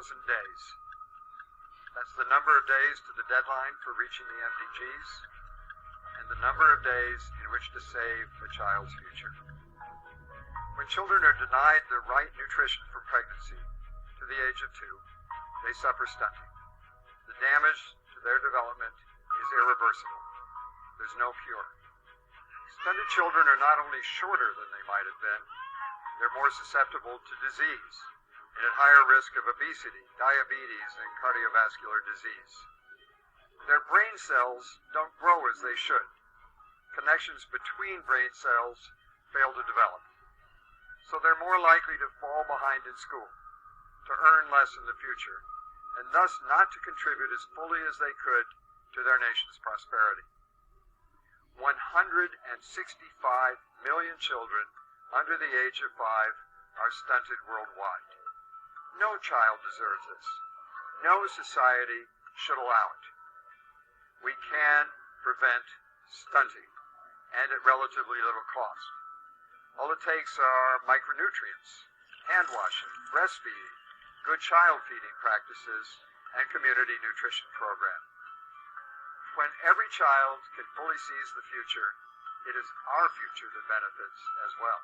days. That's the number of days to the deadline for reaching the MDGs, and the number of days in which to save a child's future. When children are denied the right nutrition from pregnancy to the age of 2, they suffer stunting. The damage to their development is irreversible. There's no cure. Stunted children are not only shorter than they might have been, they're more susceptible to disease and at higher risk of obesity, diabetes, and cardiovascular disease. Their brain cells don't grow as they should. Connections between brain cells fail to develop. So they're more likely to fall behind in school, to earn less in the future, and thus not to contribute as fully as they could to their nation's prosperity. 165 million children under the age of 5 are stunted worldwide. No child deserves this. No society should allow it. We can prevent stunting, and at relatively little cost. All it takes are micronutrients, hand washing, breastfeeding, good child feeding practices, and community nutrition program. When every child can fully seize the future, it is our future that benefits as well.